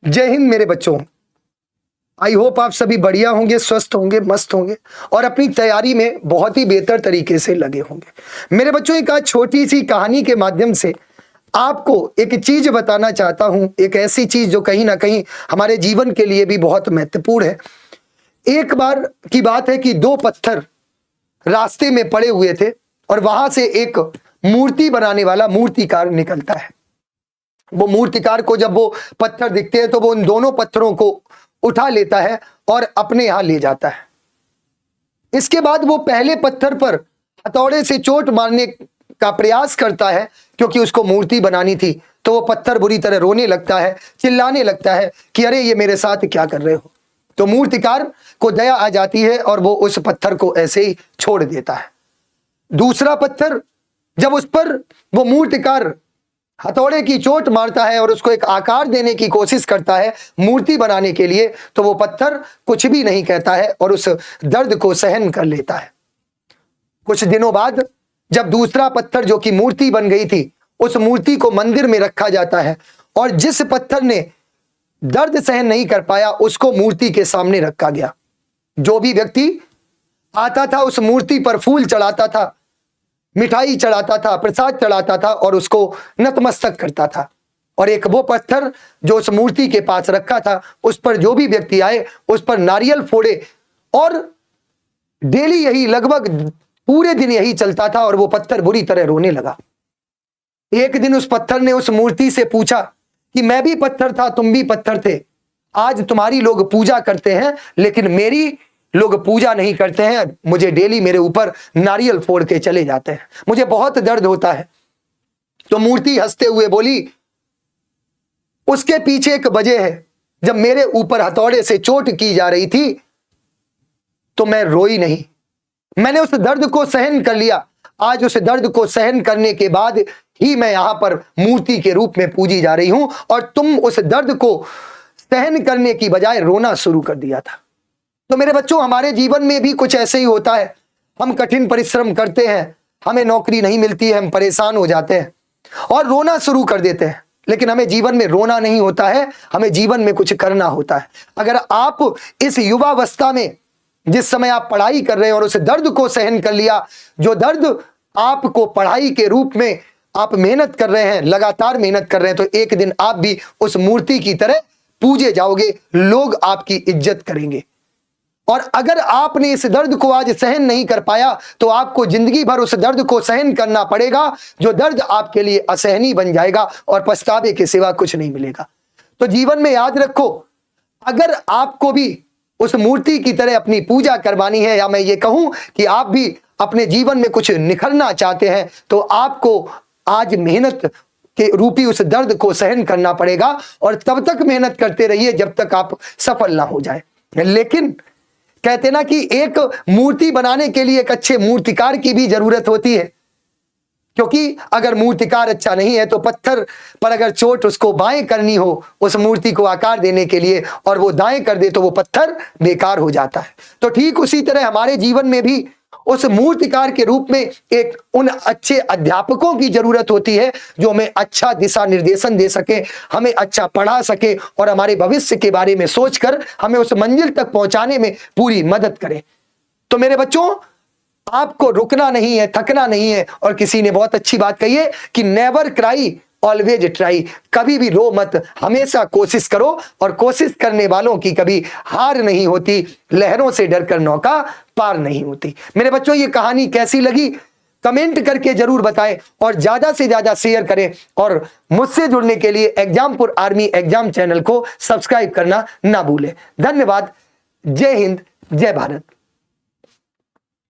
जय हिंद मेरे बच्चों। आई होप आप सभी बढ़िया होंगे, स्वस्थ होंगे, मस्त होंगे और अपनी तैयारी में बहुत ही बेहतर तरीके से लगे होंगे। मेरे बच्चों, एक आज छोटी सी कहानी के माध्यम से आपको एक चीज बताना चाहता हूं, एक ऐसी चीज जो कहीं ना कहीं हमारे जीवन के लिए भी बहुत महत्वपूर्ण है। एक बार की बात है कि दो पत्थर रास्ते में पड़े हुए थे और वहां से एक मूर्ति बनाने वाला मूर्तिकार निकलता है। वो मूर्तिकार को जब वो पत्थर दिखते हैं तो वो उन दोनों पत्थरों को उठा लेता है और अपने यहां ले जाता है। इसके बाद वो पहले पत्थर पर हथौड़े से चोट मारने का प्रयास करता है, क्योंकि उसको मूर्ति बनानी थी। तो वो पत्थर बुरी तरह रोने लगता है, चिल्लाने लगता है कि अरे ये मेरे साथ क्या कर रहे हो। तो मूर्तिकार को दया आ जाती है और वो उस पत्थर को ऐसे ही छोड़ देता है। दूसरा पत्थर जब उस पर वो मूर्तिकार हथौड़े की चोट मारता है और उसको एक आकार देने की कोशिश करता है मूर्ति बनाने के लिए, तो वो पत्थर कुछ भी नहीं कहता है और उस दर्द को सहन कर लेता है। कुछ दिनों बाद जब दूसरा पत्थर जो कि मूर्ति बन गई थी, उस मूर्ति को मंदिर में रखा जाता है और जिस पत्थर ने दर्द सहन नहीं कर पाया उसको मूर्ति के सामने रखा गया। जो भी व्यक्ति आता था उस मूर्ति पर फूल चढ़ाता था, मिठाई चढ़ाता था, प्रसाद चढ़ाता था और उसको नतमस्तक करता था। और एक वो पत्थर जो उस मूर्ति के पास रखा था, उस पर जो भी व्यक्ति आए उस पर नारियल फोड़े और डेली यही लगभग पूरे दिन यही चलता था और वो पत्थर बुरी तरह रोने लगा। एक दिन उस पत्थर ने उस मूर्ति से पूछा कि मैं भी पत्थर था, तुम भी पत्थर थे। आज तुम्हारी लोग पूजा करते हैं लेकिन मेरी लोग पूजा नहीं करते हैं। मुझे डेली मेरे ऊपर नारियल फोड़ के चले जाते हैं, मुझे बहुत दर्द होता है। तो मूर्ति हंसते हुए बोली, उसके पीछे एक वजह है। जब मेरे ऊपर हथौड़े से चोट की जा रही थी तो मैं रोई नहीं, मैंने उस दर्द को सहन कर लिया। आज उस दर्द को सहन करने के बाद ही मैं यहां पर मूर्ति के रूप में पूजी जा रही हूं और तुम उस दर्द को सहन करने की बजाय रोना शुरू कर दिया था। तो मेरे बच्चों, हमारे जीवन में भी कुछ ऐसे ही होता है। हम कठिन परिश्रम करते हैं, हमें नौकरी नहीं मिलती है, हम परेशान हो जाते हैं और रोना शुरू कर देते हैं। लेकिन हमें जीवन में रोना नहीं होता है, हमें जीवन में कुछ करना होता है। अगर आप इस युवावस्था में जिस समय आप पढ़ाई कर रहे हैं और उस दर्द को सहन कर लिया, जो दर्द आपको पढ़ाई के रूप में आप मेहनत कर रहे हैं, लगातार मेहनत कर रहे हैं, तो एक दिन आप भी उस मूर्ति की तरह पूजे जाओगे, लोग आपकी इज्जत करेंगे। और अगर आपने इस दर्द को आज सहन नहीं कर पाया तो आपको जिंदगी भर उस दर्द को सहन करना पड़ेगा, जो दर्द आपके लिए असहनीय बन जाएगा और पछतावे के सिवा कुछ नहीं मिलेगा। तो जीवन में याद रखो, अगर आपको भी उस मूर्ति की तरह अपनी पूजा करवानी है, या मैं ये कहूं कि आप भी अपने जीवन में कुछ निखरना चाहते हैं, तो आपको आज मेहनत के रूपी उस दर्द को सहन करना पड़ेगा और तब तक मेहनत करते रहिए जब तक आप सफल ना हो जाए। लेकिन कहते ना कि एक मूर्ति बनाने के लिए एक अच्छे मूर्तिकार की भी जरूरत होती है, क्योंकि अगर मूर्तिकार अच्छा नहीं है तो पत्थर पर अगर चोट उसको बाएं करनी हो उस मूर्ति को आकार देने के लिए और वो दाएं कर दे तो वो पत्थर बेकार हो जाता है। तो ठीक उसी तरह हमारे जीवन में भी उस मूर्तिकार के रूप में एक उन अच्छे अध्यापकों की जरूरत होती है जो हमें अच्छा दिशा निर्देशन दे सके, हमें अच्छा पढ़ा सके और हमारे भविष्य के बारे में सोचकर हमें उस मंजिल तक पहुंचाने में पूरी मदद करे। तो मेरे बच्चों, आपको रुकना नहीं है, थकना नहीं है। और किसी ने बहुत अच्छी बात कही है कि नेवर क्राई ऑलवेज ट्राई, कभी भी रो मत, हमेशा कोशिश करो और कोशिश करने वालों की कभी हार नहीं होती, लहरों से डरकर नौका पार नहीं होती। मेरे बच्चों, ये कहानी कैसी लगी कमेंट करके जरूर बताएं और ज्यादा से ज्यादा शेयर करें और मुझसे जुड़ने के लिए एग्जामपुर आर्मी एग्जाम चैनल को सब्सक्राइब करना ना भूलें। धन्यवाद। जय हिंद, जय भारत।